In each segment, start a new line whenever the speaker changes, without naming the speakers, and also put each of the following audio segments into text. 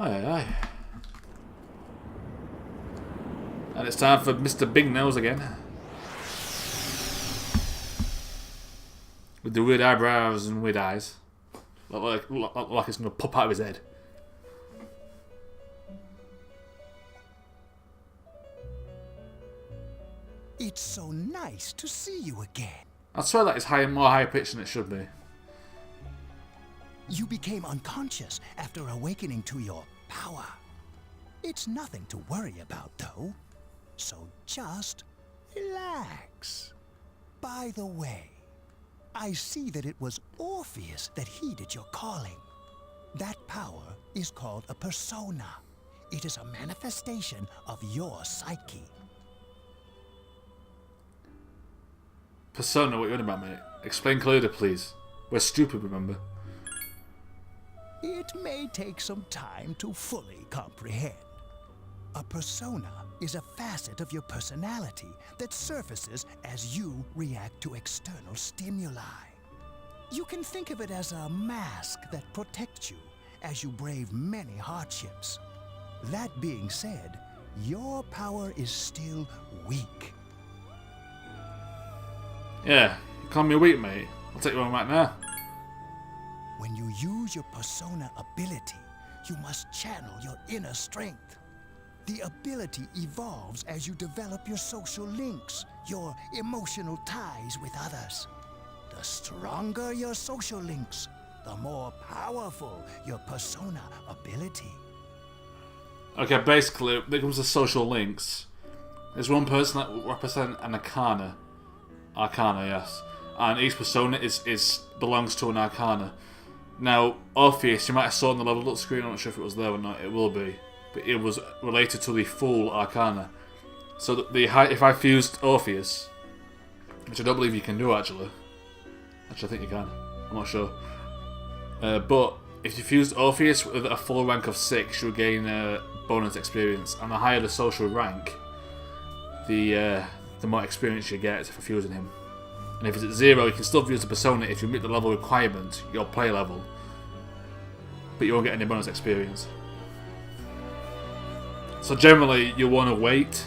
Aye, aye. And it's time for Mr. Big Nose again. With the weird eyebrows and weird eyes. Like it's going to pop out of his head.
It's so nice to see you again.
I swear that is more high pitched than it should be.
You became unconscious after awakening to your power. It's nothing to worry about, though. So just relax. By the way, I see that it was Orpheus that heeded your calling. That power is called a persona. It is a manifestation of your psyche.
Persona, what you on about, mate? Explain clearly, please. We're stupid, remember?
It may take some time to fully comprehend. A persona is a facet of your personality that surfaces as you react to external stimuli. You can think of it as a mask that protects you as you brave many hardships. That being said, your power is still weak.
Yeah, you call me weak, mate. I'll take you on right now.
When you use your persona ability, you must channel your inner strength. The ability evolves as you develop your social links, your emotional ties with others. The stronger your social links, the more powerful your persona ability.
Okay, basically, when it comes to social links, there's one person that will represent an arcana. Arcana, yes. And each persona belongs to an arcana. Now, Orpheus, you might have saw on the level up screen, I'm not sure if it was there or not, it will be. But it was related to the full arcana. So if I fused Orpheus, which I don't believe you can do actually. Actually, I think you can. I'm not sure. But if you fused Orpheus with a full rank of 6, you'll gain bonus experience. And the higher the social rank, the more experience you get for fusing him. And if it's at 0, you can still fuse the persona if you meet the level requirement, your play level. But you won't get any bonus experience. So generally, you want to wait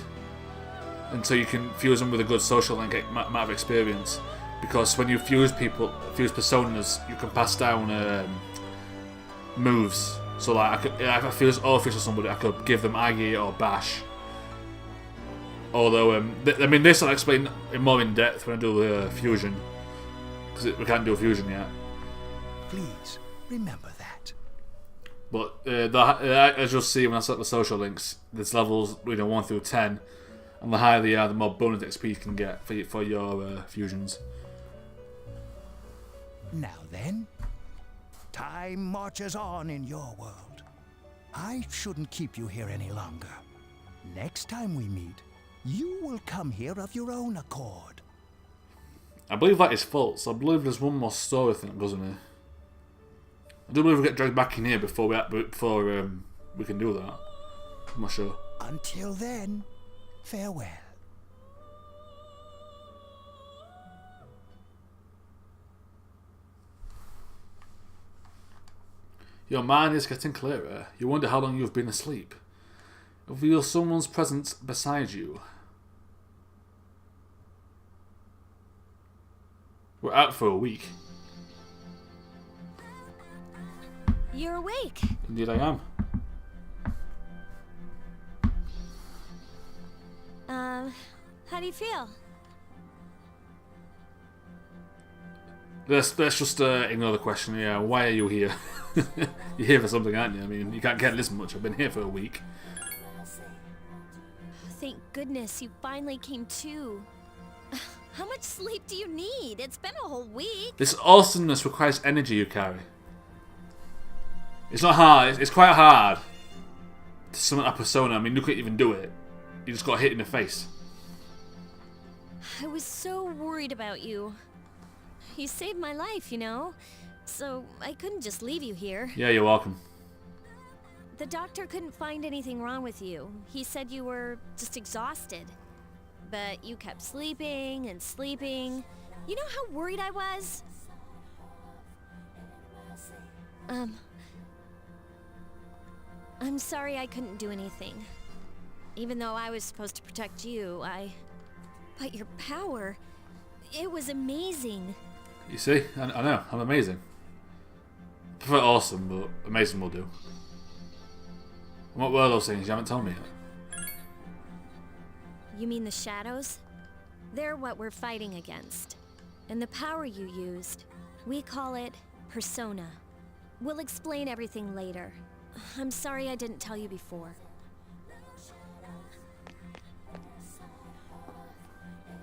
until you can fuse them with a good social link amount of experience. Because when you fuse personas, you can pass down moves. So like, if I fuse Orpheus or somebody, I could give them Agi or Bash. Although, this I'll explain more in depth when I do the fusion. Because we can't do a fusion yet.
Please, remember that.
But as you'll see when I set the social links, there's levels 1 through 10. And the higher they are, the more bonus XP you can get for your fusions.
Now then, time marches on in your world. I shouldn't keep you here any longer. Next time we meet, you will come here of your own accord.
I believe that is false. I believe there's one more story thing, doesn't it? I do believe we get dragged back in here before we can do that. I'm not sure.
Until then, farewell.
Your mind is getting clearer. You wonder how long you've been asleep. Feel someone's presence beside you. We're out for a week.
You're awake.
Indeed I am.
How do you feel?
Let's just ignore the question. Yeah, why are you here? You're here for something, aren't you? I mean, you can't get this much. I've been here for a week.
Thank goodness you finally came to. How much sleep do you need? It's been a whole week.
This awesomeness requires energy you carry. It's not hard. It's quite hard to summon a persona. I mean, you couldn't even do it. You just got hit in the face.
I was so worried about you. You saved my life, you know? So I couldn't just leave you here.
Yeah, you're welcome.
The doctor couldn't find anything wrong with you. He said you were just exhausted. But you kept sleeping and sleeping. You know how worried I was? I'm sorry I couldn't do anything. Even though I was supposed to protect you, But your power... It was amazing.
You see? I know, I'm amazing. I prefer awesome, but amazing will do. And what were those things? You haven't told me yet.
You mean the shadows? They're what we're fighting against. And the power you used, we call it persona. We'll explain everything later. I'm sorry I didn't tell you before.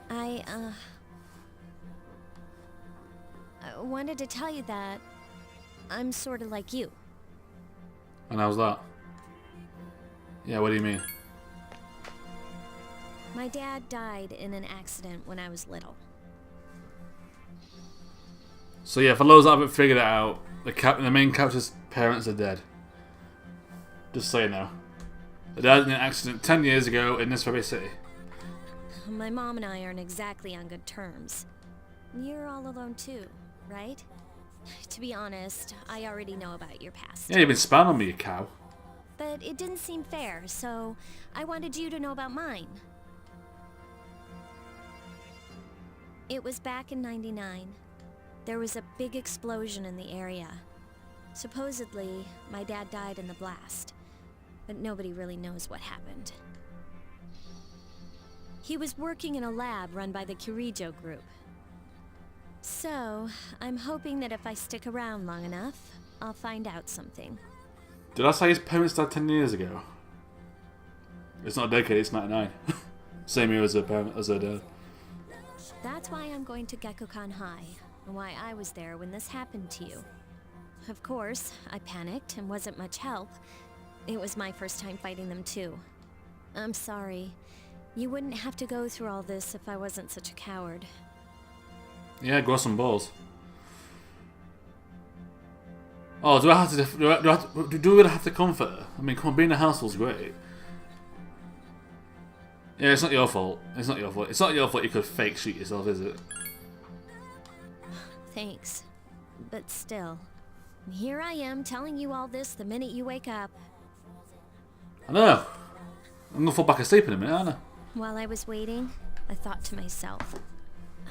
I wanted to tell you that I'm sort of like you.
And how's that? Yeah, what do you mean?
My dad died in an accident when I was little.
So yeah, for those that haven't figured it out, the main character's parents are dead. Just so you know. They died in an accident 10 years ago in this very city.
My mom and I aren't exactly on good terms. You're all alone too, right? To be honest, I already know about your past.
Yeah, you've been spying on me, you cow.
But it didn't seem fair, so I wanted you to know about mine. It was back in '99. There was a big explosion in the area. Supposedly, my dad died in the blast, but nobody really knows what happened. He was working in a lab run by the Kirijo group. So, I'm hoping that if I stick around long enough, I'll find out something.
Did I say his parents died 10 years ago? It's not a decade, it's 99. Same year as her dad.
That's why I'm going to Gekkoukan High, and why I was there when this happened to you. Of course, I panicked and wasn't much help. It was my first time fighting them too. I'm sorry. You wouldn't have to go through all this if I wasn't such a coward.
Yeah, grow some balls. Oh, do I really have to comfort her? I mean, come on, being in the household's great. Yeah, it's not your fault. It's not your fault. It's not your fault you could fake shoot yourself, is it?
Thanks. But still, here I am telling you all this the minute you wake up.
I know. I'm gonna fall back asleep in a minute, aren't I?
While I was waiting, I thought to myself,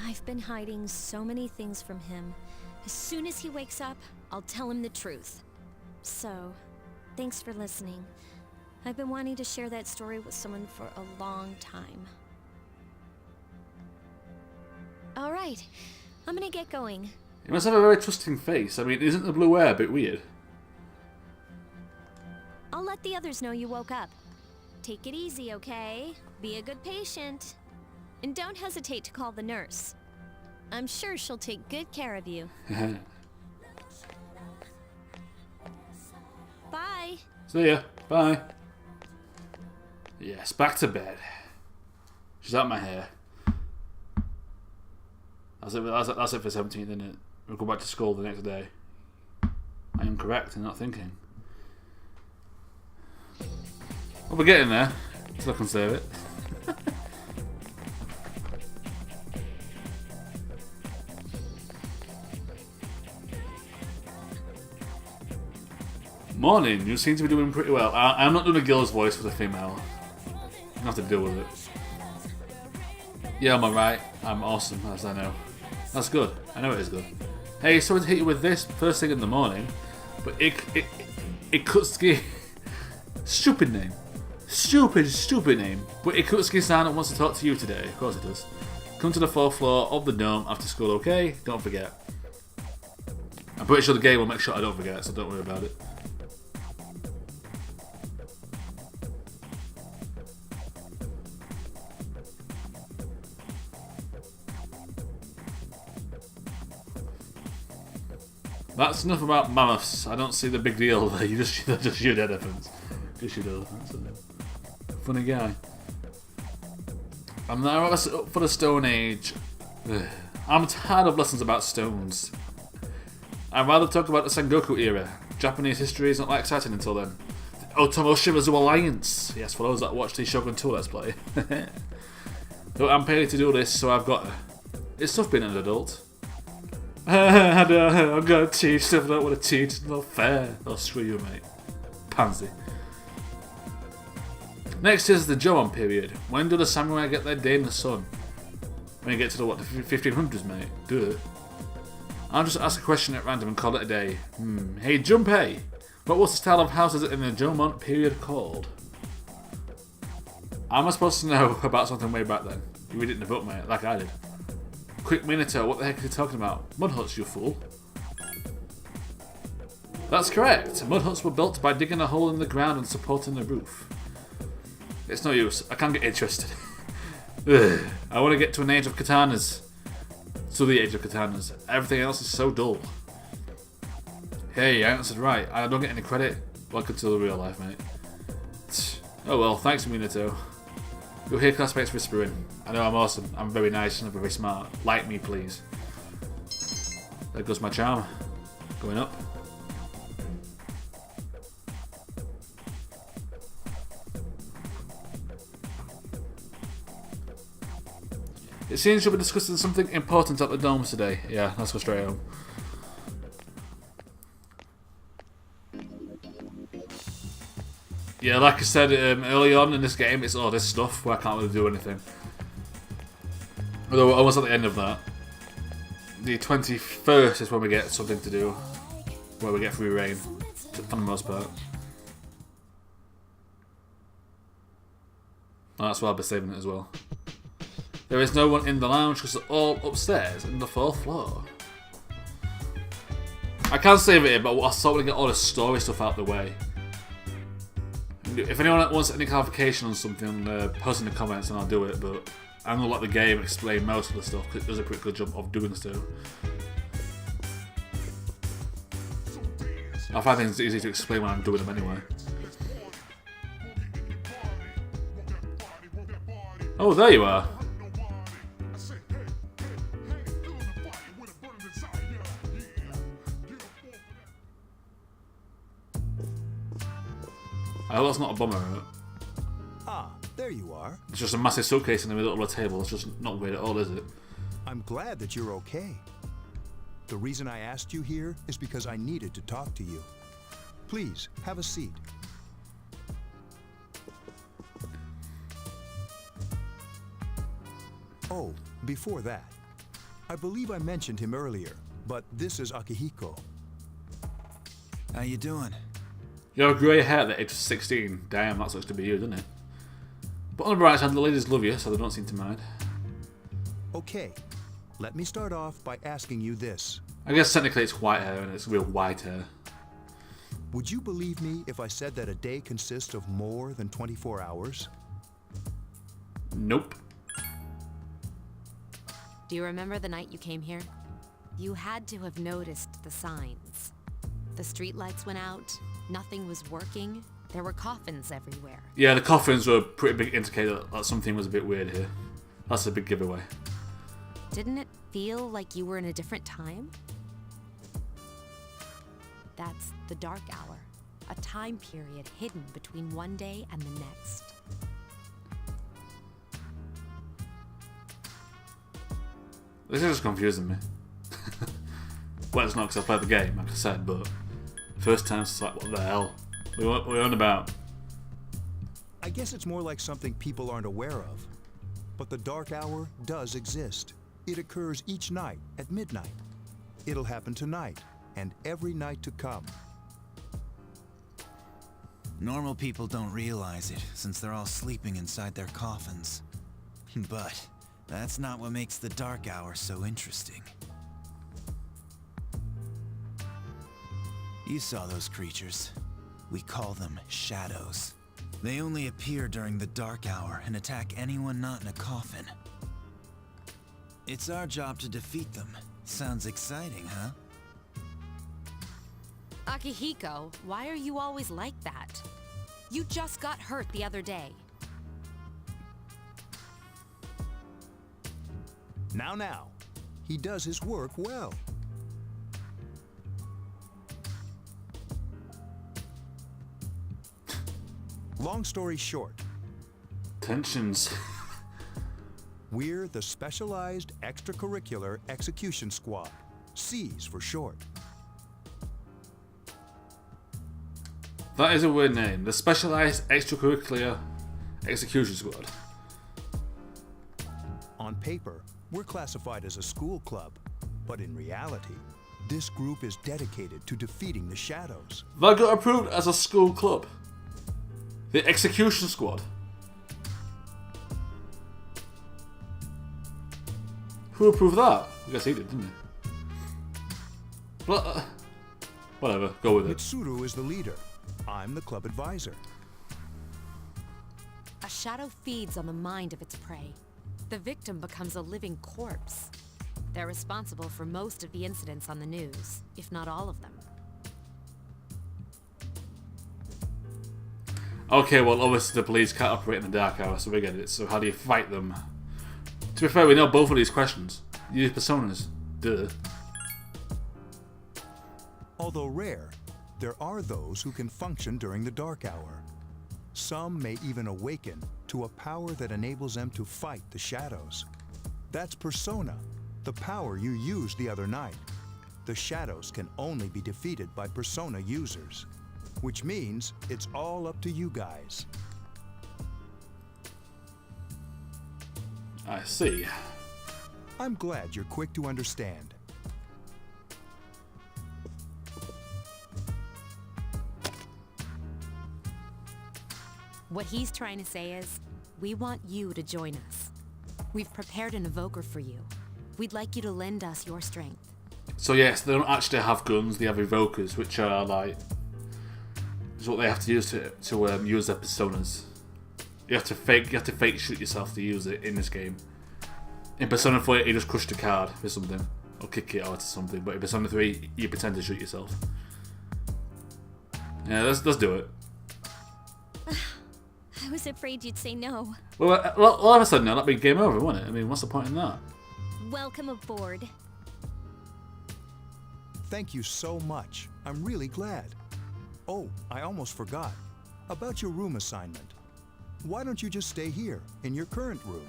I've been hiding so many things from him. As soon as he wakes up, I'll tell him the truth. So, thanks for listening. I've been wanting to share that story with someone for a long time. Alright, I'm gonna get going.
You must have a very trusting face. I mean, isn't the blue hair a bit weird?
I'll let the others know you woke up. Take it easy, okay? Be a good patient. And don't hesitate to call the nurse. I'm sure she'll take good care of you. Bye.
See ya. Bye. Yes, back to bed. She's out my hair. That's it for 17th, isn't it? We'll go back to school the next day. I am correct in not thinking. Well, we're getting there. Still can save it. Morning, you seem to be doing pretty well. I'm not doing a girl's voice for the female. I have to deal with it. Yeah, I'm alright. I'm awesome, as I know. That's good. I know it is good. Hey, sorry to hit you with this first thing in the morning, but Ikutsuki... Stupid name. Stupid name. But Ikutsuki-san wants to talk to you today. Of course it does. Come to the 4th floor of the dome after school, okay? Don't forget. I'm pretty sure the game will make sure I don't forget, so don't worry about it. That's enough about mammoths. I don't see the big deal there. You just shoot elephants. Just shoot elephants. Funny guy. I'm now up for the Stone Age. Ugh. I'm tired of lessons about stones. I'd rather talk about the Sengoku era. Japanese history is not that exciting until then. The Otomo Shimazu Alliance. Yes, for those that watch the Shogun 2 Let's Play. Though I'm paid to do this, so I've got to. It's tough being an adult. I'm gonna teach stuff I don't want to teach. It's not fair. Oh, screw you, mate. Pansy. Next is the Jomon period. When do the samurai get their day in the sun? When you get to the, what, the 1500s, mate? Duh. I'll just ask a question at random and call it a day. Hey, Junpei! What was the style of houses in the Jomon period called? How am I supposed to know about something way back then? You read it in the book, mate, like I did. Quick Minato, what the heck are you talking about? Mud huts, you fool. That's correct. Mud huts were built by digging a hole in the ground and supporting the roof. It's no use. I can't get interested. I want to get to an age of katanas. To the age of katanas. Everything else is so dull. Hey, I answered right. I don't get any credit. Welcome to the real life, mate. Oh well, thanks, Minato. You'll hear classmates whispering. I know I'm awesome. I'm very nice and very smart. Like me, please. There goes my charm. Going up. It seems you'll be discussing something important at the domes today. Yeah, let's go straight home. Yeah, like I said early on in this game, it's all this stuff where I can't really do anything. Although almost at the end of that, the 21st is when we get something to do, where we get free reign, for the most part. And that's why I'll be saving it as well. There is no one in the lounge because they're all upstairs in the 4th floor. I can save it here, but I sort of get all the story stuff out of the way. If anyone wants any clarification on something, post in the comments and I'll do it, but I'm going to let the game explain most of the stuff because it does a pretty good job of doing so. I find things easy to explain when I'm doing them anyway. Oh, there you are. I hope that's not a bomber, right?
Ah, there you are.
It's just a massive suitcase in the middle of the table. It's just not weird at all, is it?
I'm glad that you're okay. The reason I asked you here is because I needed to talk to you. Please, have a seat. Oh, before that, I believe I mentioned him earlier, but this is Akihiko.
How you doing?
You have grey hair at the age of 16. Damn, that sucks to be you, doesn't it? But on the bright side, the ladies love you, so they don't seem to mind.
Okay, let me start off by asking you this.
I guess technically it's white hair and it's real white hair.
Would you believe me if I said that a day consists of more than 24 hours?
Nope.
Do you remember the night you came here? You had to have noticed the signs. The streetlights went out, nothing was working, there were coffins everywhere.
Yeah, the coffins were a pretty big indicator that something was a bit weird here. That's a big giveaway.
Didn't it feel like you were in a different time? That's the Dark Hour, a time period hidden between one day and the next.
This is just confusing me. Well, it's not because I played the game, like I said, but first time it's like, what the hell? What are we on about?
I guess it's more like something people aren't aware of. But the Dark Hour does exist. It occurs each night at midnight. It'll happen tonight, and every night to come.
Normal people don't realize it, since they're all sleeping inside their coffins. But that's not what makes the Dark Hour so interesting. You saw those creatures. We call them shadows. They only appear during the Dark Hour and attack anyone not in a coffin. It's our job to defeat them. Sounds exciting, huh?
Akihiko, why are you always like that? You just got hurt the other day.
Now. He does his work well. Long story short,
Tensions.
we're the Specialized Extracurricular Execution Squad. C's for short.
That is a weird name. The Specialized Extracurricular Execution Squad.
On paper, we're classified as a school club, but in reality, this group is dedicated to defeating the shadows.
That got approved as a school club. The Execution Squad. Who approved that? I guess he did, didn't he? But, whatever, go with it.
Mitsuru is the leader. I'm the club advisor.
A shadow feeds on the mind of its prey. The victim becomes a living corpse. They're responsible for most of the incidents on the news, if not all of them.
Okay, well, obviously the police can't operate in the dark hour, so we get it. So how do you fight them? To be fair, we know both of these questions. You use personas. Duh.
Although rare, there are those who can function during the dark hour. Some may even awaken to a power that enables them to fight the shadows. That's persona, the power you used the other night. The shadows can only be defeated by persona users, which means it's all up to you guys.
I see.
I'm glad you're quick to understand.
What he's trying to say is, we want you to join us. We've prepared an evoker for you. We'd like you to lend us your strength.
So yes, they don't actually have guns, they have evokers, which are like... is what they have to use to use their personas. You have to fake shoot yourself to use it in this game. In Persona 4, you just crush the card for something, or kick it out to something, but in Persona 3, you pretend to shoot yourself. Yeah, let's do it.
I was afraid you'd say no.
Well, all of a sudden now, that'd be game over, wouldn't it? I mean, what's the point in that?
Welcome aboard.
Thank you so much. I'm really glad. Oh, I almost forgot. About your room assignment. Why don't you just stay here, in your current room?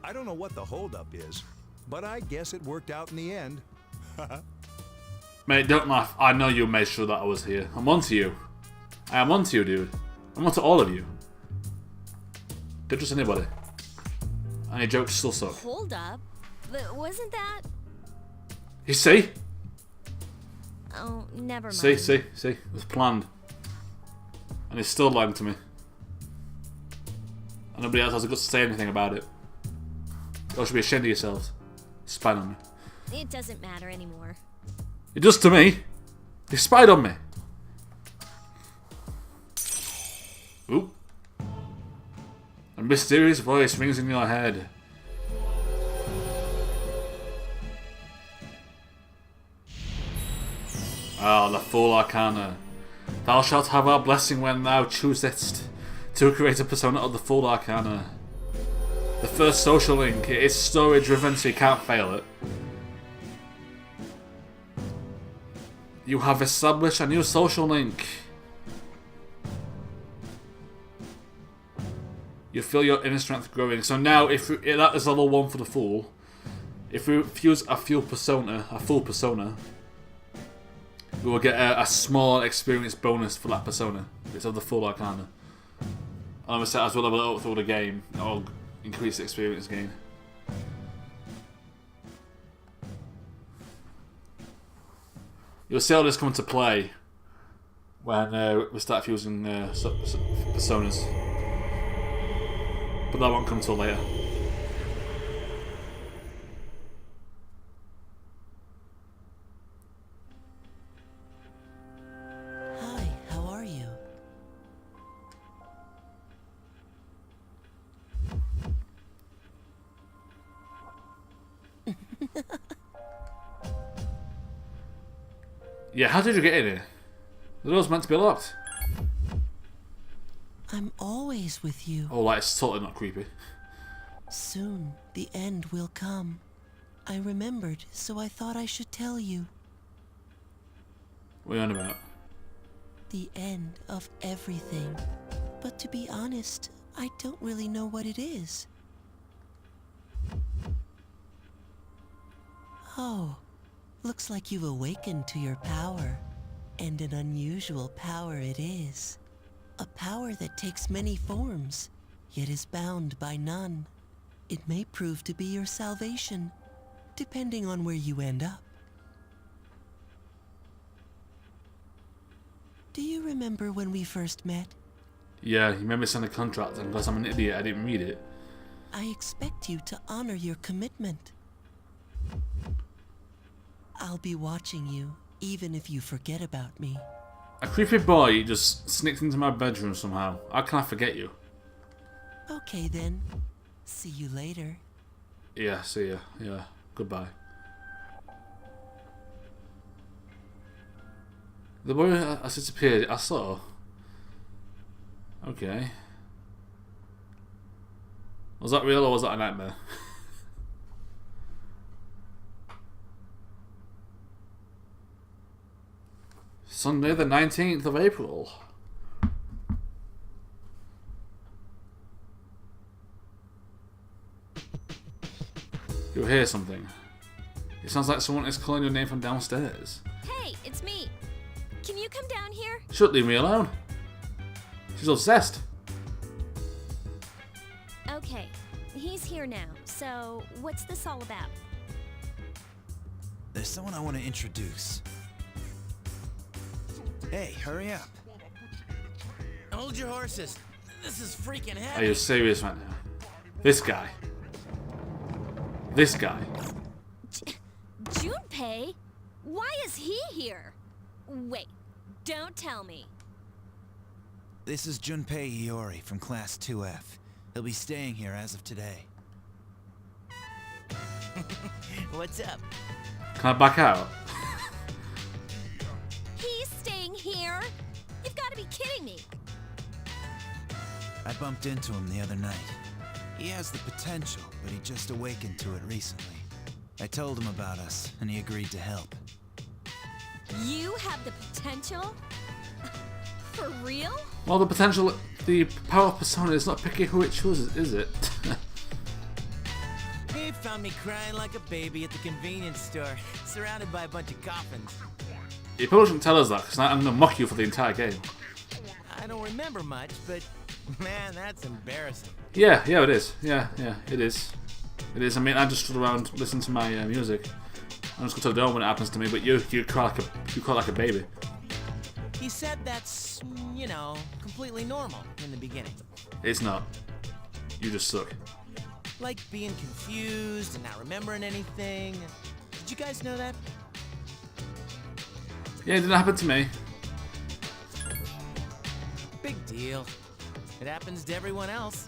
I don't know what the holdup is, but I guess it worked out in the end.
Mate, don't laugh. I know you made sure that I was here. I'm onto you. I am onto you, dude. I'm onto all of you. Don't trust anybody. And your jokes still suck.
Hold up. Wasn't that...
You see?
Oh, never mind.
See? It was planned. And he's still lying to me. And nobody else has the guts to say anything about it. You all should be ashamed of yourselves. Spied on me.
It doesn't matter anymore.
It does to me. You spied on me. Oop. A mysterious voice rings in your head. Ah, the Full Arcana. Thou shalt have our blessing when thou choosest to create a persona of the Full Arcana. The first social link. It is story driven, so you can't fail it. You have established a new social link. You feel your inner strength growing. So now, if that is level 1 for the Fool, if we fuse a full persona, we will get a small experience bonus for that persona. It's of the Full Arcana. And obviously, as we level it up through the game, it will increase the experience gain. You'll see how this come into play when we start fusing personas. But that won't come till later.
Hi, how are you?
Yeah, how did you get in here? The door's meant to be locked.
I'm always with you.
Oh, like, it's totally not creepy.
Soon, the end will come. I remembered, so I thought I should tell you.
What are you on about?
The end of everything. But to be honest, I don't really know what it is. Oh, looks like you've awakened to your power. And an unusual power it is. A power that takes many forms. yet is bound by none. It may prove to be your salvation, depending on where you end up. Do you remember when we first met?
Yeah, you made me sign a contract, and because I'm an idiot, I didn't read it.
I expect you to honor your commitment. I'll be watching you, even if you forget about me.
A creepy boy just sneaked into my bedroom somehow. How can I forget you?
Okay then. See you later.
Yeah, see ya. Yeah, goodbye. The boy has disappeared. I saw. Okay. Was that real or was that a nightmare? Sunday the 19th of April. You'll hear something. It sounds like someone is calling your name from downstairs.
Hey, it's me. Can you come down here?
Shut, leave me alone. She's obsessed.
Okay, he's here now. So, what's this all about?
There's someone I want to introduce. Hey, hurry up.
Hold your horses. This is freaking
Are
heavy.
you serious right now? This guy. This guy.
Junpei? Why is he here? Wait, don't tell me.
This is Junpei Iori from Class 2F. He'll be staying here as of today.
What's up?
Can I back out?
He's staying here? You've got to be kidding me.
I bumped into him the other night. He has the potential, but he just awakened to it recently. I told him about us, and he agreed to help.
You have the potential? For real?
Well, the potential, the power of Persona is not picking who it chooses, is it?
He found me crying like a baby at the convenience store, surrounded by a bunch of coffins.
You probably shouldn't tell us that, because I'm going to mock you for the entire game.
I don't remember much, but man, that's embarrassing.
Yeah, it is. Yeah, it is. It is. I mean, I just stood around listening to my music. I'm just going to the door when it happens to me, but you cry like a baby.
He said that's, you know, completely normal in the beginning.
It's not. You just suck.
Like being confused and not remembering anything. Did you guys know that?
Yeah, it didn't happen to me.
Big deal. It happens to everyone else.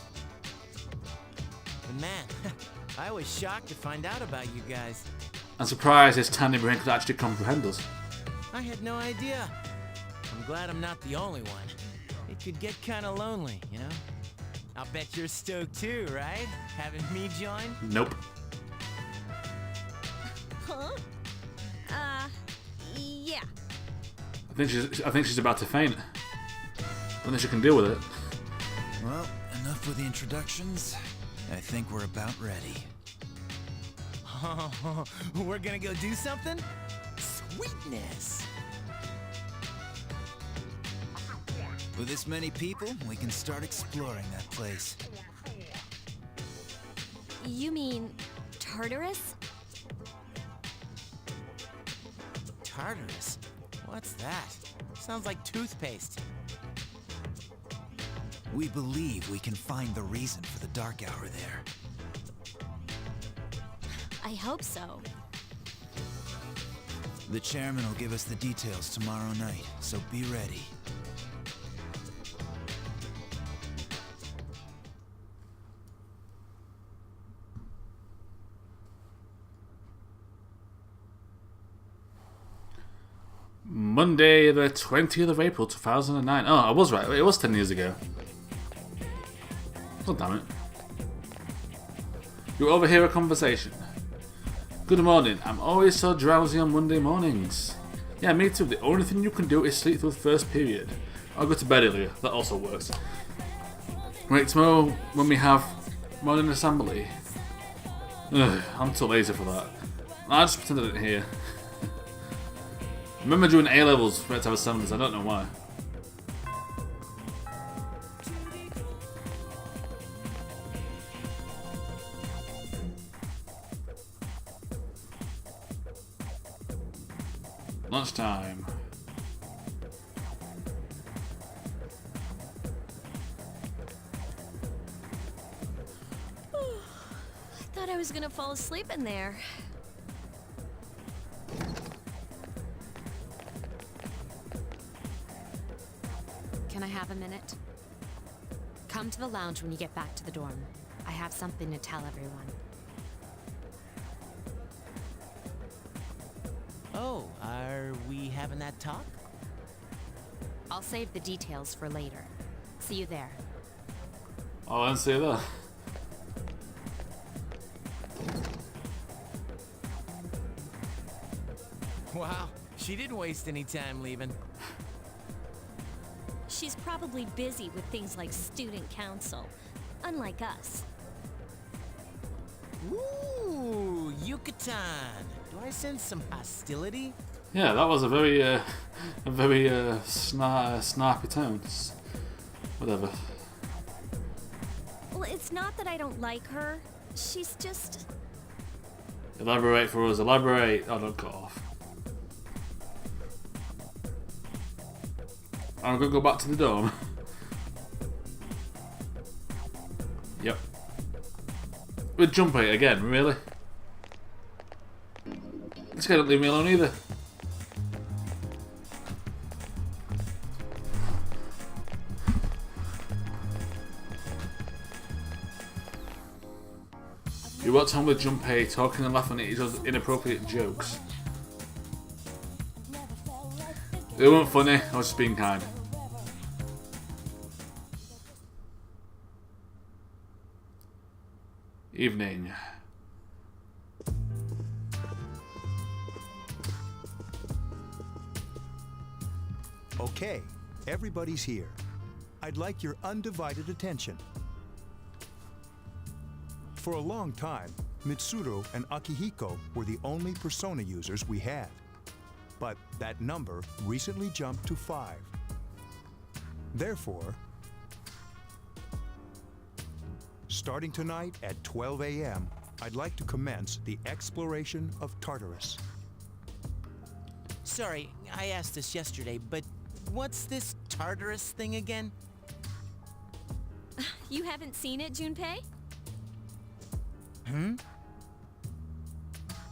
And man, I was shocked to find out about you guys.
I'm surprised his tiny brain could actually comprehend us.
I had no idea. I'm glad I'm not the only one. It could get kind of lonely, you know? I'll bet you're stoked too, right? Having me join?
Nope.
Huh? Yeah.
I think she's about to faint. I don't think she can deal with it.
Well, enough with the introductions. I think we're about ready.
Oh, we're gonna go do something? Sweetness!
With this many people, we can start exploring that place.
You mean Tartarus?
Tartarus? What's that? Sounds like toothpaste.
We believe we can find the reason for the dark hour there.
I hope so.
The chairman will give us the details tomorrow night, so be ready.
Monday, the 20th of April, 2009. Oh, I was right. It was 10 years ago. Oh, damn it. You overhear a conversation. Good morning. I'm always so drowsy on Monday mornings. Yeah, me too. The only thing you can do is sleep through the first period. I'll go to bed earlier. That also works. Wait, tomorrow when we have morning assembly. Ugh, I'm too lazy for that. I just pretend I didn't hear. I remember during A-levels we had to have assemblies. I don't know why. Lunchtime.
I thought I was gonna fall asleep in there.
Can I have a minute? Come to the lounge when you get back to the dorm. I have something to tell everyone.
Oh, are we having that talk?
I'll save the details for later. See you there.
Oh, I didn't see that.
Wow, she didn't waste any time leaving.
She's probably busy with things like student council, unlike us.
Ooh, Yucatan. Do I sense some hostility?
Yeah, that was a very snarky tone. Whatever.
Well, it's not that I don't like her. She's just...
Elaborate for us. Elaborate. Oh, don't cut off. I'm gonna go back to the dorm. Yep. With Junpei again, really? This guy don't leave me alone either. You walked home with Junpei talking and laughing at each other's inappropriate jokes. They weren't funny, I was just being kind. Evening.
Okay, everybody's here. I'd like your undivided attention. For a long time, Mitsuru and Akihiko were the only Persona users we had. But that number recently jumped to 5. Therefore, starting tonight at 12 a.m., I'd like to commence the exploration of Tartarus.
Sorry, I asked this yesterday, but what's this Tartarus thing again?
You haven't seen it, Junpei?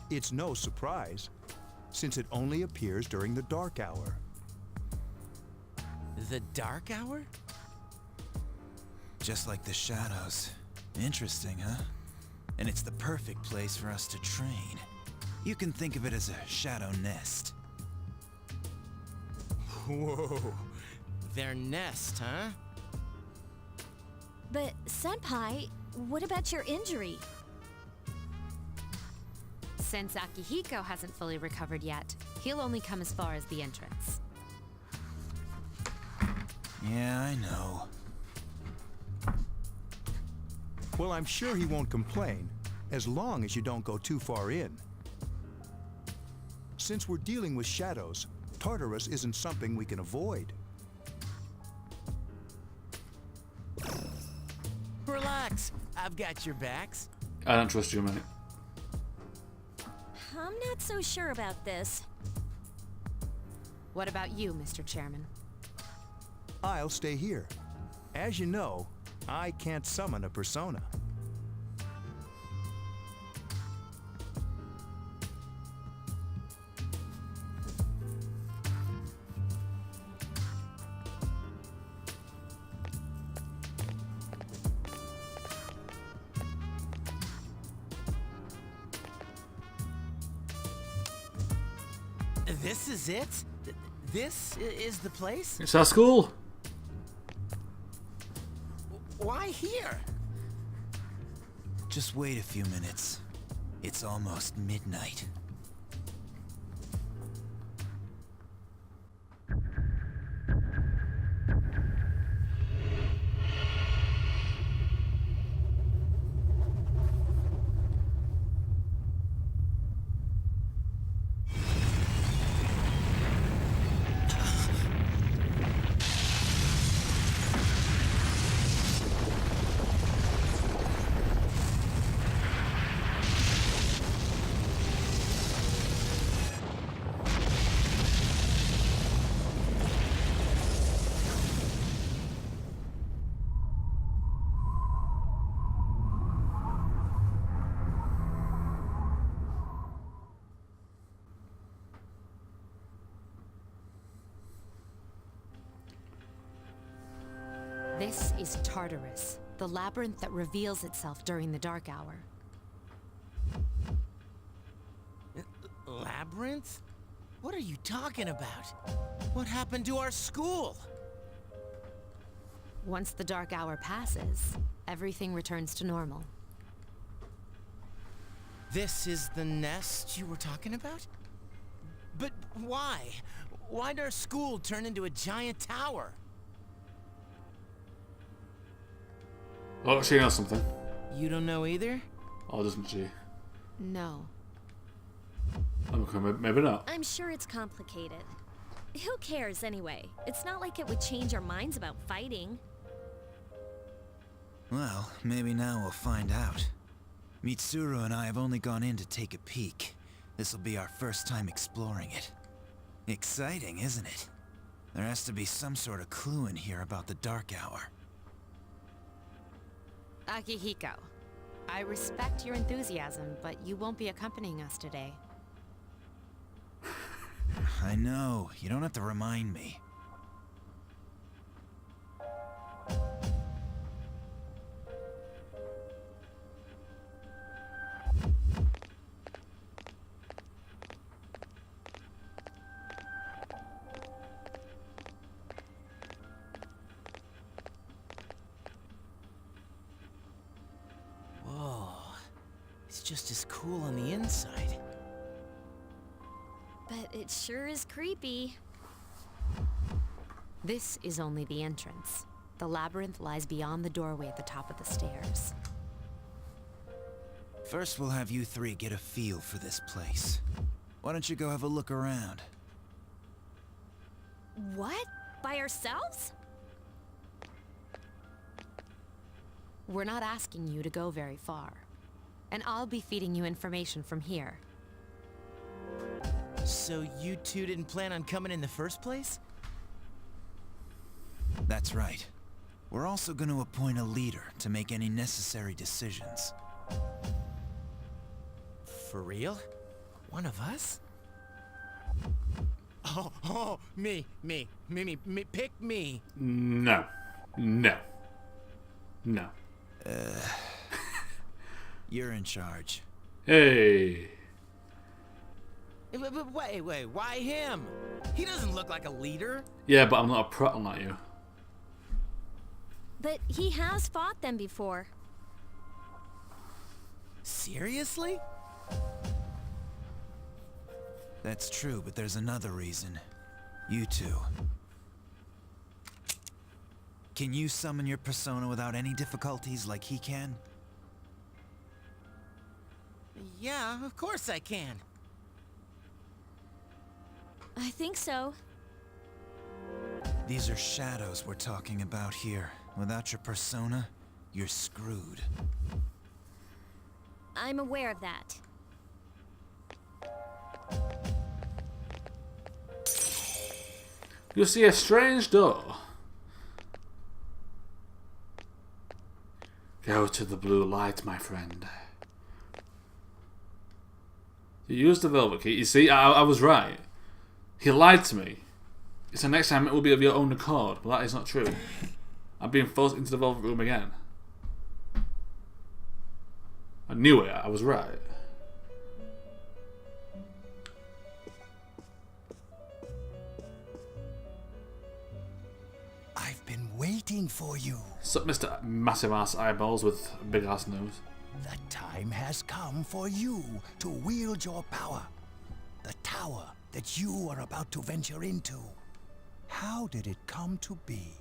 It's no surprise, since it only appears during the dark hour.
The Dark Hour?
Just like the shadows. Interesting, huh? And it's the perfect place for us to train. You can think of it as a shadow nest.
Whoa. Their nest, huh?
But, Senpai, what about your injury?
Since Akihiko hasn't fully recovered yet, he'll only come as far as the entrance.
Yeah, I know.
Well, I'm sure he won't complain, as long as you don't go too far in. Since we're dealing with shadows, Tartarus isn't something we can avoid.
Relax, I've got your backs.
I don't trust you, mate.
I'm not so sure about this.
What about you, Mr. Chairman?
I'll stay here. As you know, I can't summon a persona.
This is it? This is the place?
It's our school.
Why here?
Just wait a few minutes. It's almost midnight.
This is Tartarus, the labyrinth that reveals itself during the dark hour.
Labyrinth? What are you talking about? What happened to our school?
Once the dark hour passes, everything returns to normal.
This is the nest you were talking about? But why? Why'd our school turn into a giant tower?
Oh, she knows something.
You don't know either?
Or doesn't she?
No.
Okay, maybe not.
I'm sure it's complicated. Who cares anyway? It's not like it would change our minds about fighting.
Well, maybe now we'll find out. Mitsuru and I have only gone in to take a peek. This'll be our first time exploring it. Exciting, isn't it? There has to be some sort of clue in here about the Dark Hour.
Akihiko, I respect your enthusiasm, but you won't be accompanying us today.
I know, you don't have to remind me.
Whoa. It's just as cool on the inside.
But it sure is creepy.
This is only the entrance. The labyrinth lies beyond the doorway at the top of the stairs.
First we'll have you three get a feel for this place. Why don't you go have a look around?
What? By ourselves?
We're not asking you to go very far. And I'll be feeding you information from here.
So you two didn't plan on coming in the first place?
That's right. We're also going to appoint a leader to make any necessary decisions.
For real? One of us? Oh, me, pick me.
No. No. No.
You're in charge.
Hey.
But wait, why him? He doesn't look like a leader.
Yeah, but I'm not a prat like you.
But he has fought them before.
Seriously?
That's true, but there's another reason. You two. Can you summon your persona without any difficulties like he can?
Yeah, of course I can.
I think so.
These are shadows we're talking about here. Without your persona, you're screwed.
I'm aware of that.
You see a strange door. Go to the blue light, my friend. You used the velvet key. You see, I was right. He lied to me. So next time it will be of your own accord. But that is not true. I'm being forced into the velvet room again. I knew it. I was right.
I've been waiting for you.
Sup, Mr. Massive Ass Eyeballs with big ass nose.
The time has come for you to wield your power. The tower that you are about to venture into. How did it come to be?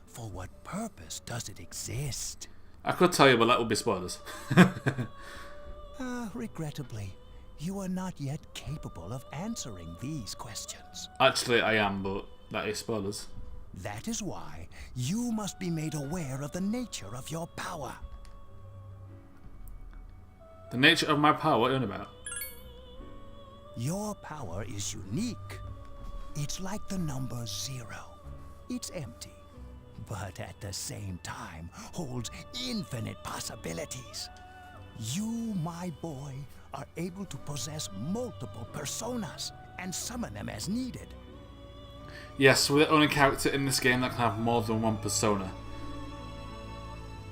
For what purpose does it exist?
I could tell you, but that would be spoilers.
Regrettably, you are not yet capable of answering these questions.
Actually, I am, but that is spoilers.
That is why you must be made aware of the nature of your power.
The nature of my power, what are you on about?
Your power is unique. It's like the number 0. It's empty, but at the same time holds infinite possibilities. You, my boy, are able to possess multiple personas and summon them as needed.
Yes, we're the only character in this game that can have more than one persona.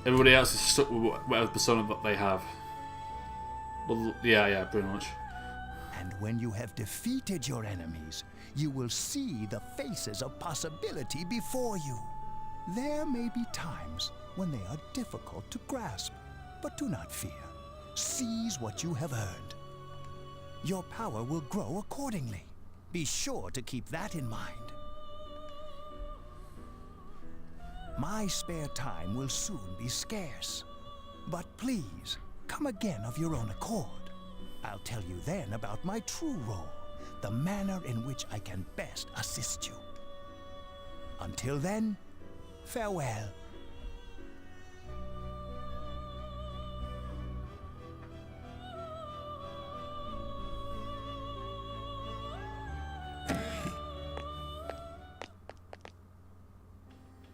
Everybody else is stuck with whatever persona that they have. Well, yeah, pretty much.
And when you have defeated your enemies, you will see the faces of possibility before you. There may be times when they are difficult to grasp, but do not fear. Seize what you have earned. Your power will grow accordingly. Be sure to keep that in mind. My spare time will soon be scarce. But please, come again of your own accord. I'll tell you then about my true role, the manner in which I can best assist you. Until then, farewell.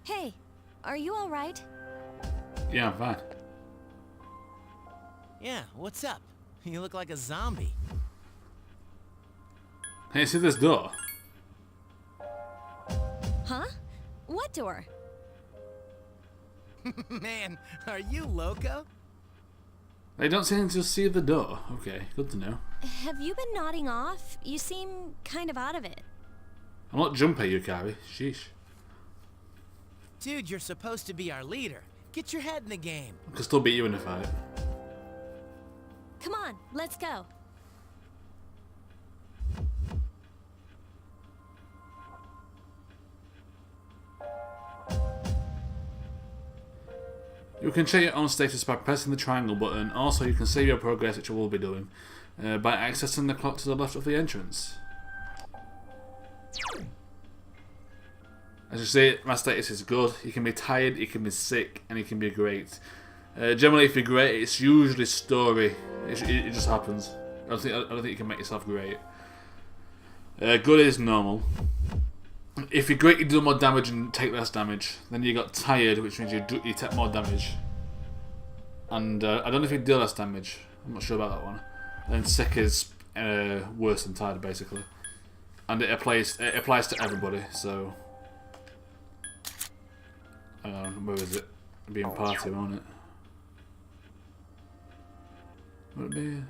Hey, are you all right?
Yeah, I'm fine.
Yeah, what's up? You look like a zombie.
Hey, see this door?
Huh? What door?
Man, are you loco?
They don't seem to see the door. Okay, good to know.
Have you been nodding off? You seem kind of out of it.
I'm not jumping you, Carrie. Sheesh.
Dude, you're supposed to be our leader. Get your head in the game.
I can still beat you in a fight.
Come on, let's go.
You can check your own status by pressing the triangle button. Also, you can save your progress, which I will be doing, by accessing the clock to the left of the entrance. As you see, my status is good. You can be tired, you can be sick, and you can be great. Generally, if you're great, it's usually story. It just happens. I don't think you can make yourself great. Good is normal. If you're great, you do more damage and take less damage. Then you got tired, which means you take more damage. And I don't know if you deal less damage. I'm not sure about that one. And sick is worse than tired, basically. And it applies to everybody. So, where is it? It'd be in party, won't it? Would it be?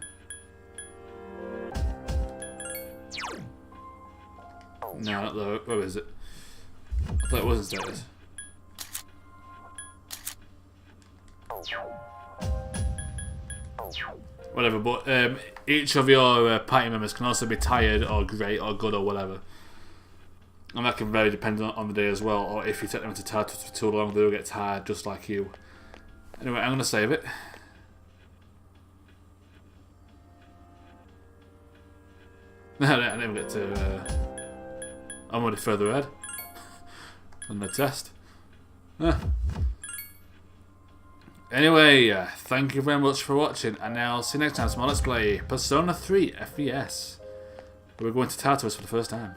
No, not there. Where is it? I thought it was in status. Whatever, but each of your party members can also be tired or great or good or whatever. And that can vary depending on the day as well, or if you take them to tired for too long, they'll get tired just like you. Anyway, I'm going to save it. I never get to... I'm already further ahead on the test. Anyway, thank you very much for watching, and I'll see you next time. So let's play Persona 3 FES. We're going to Tartarus for the first time.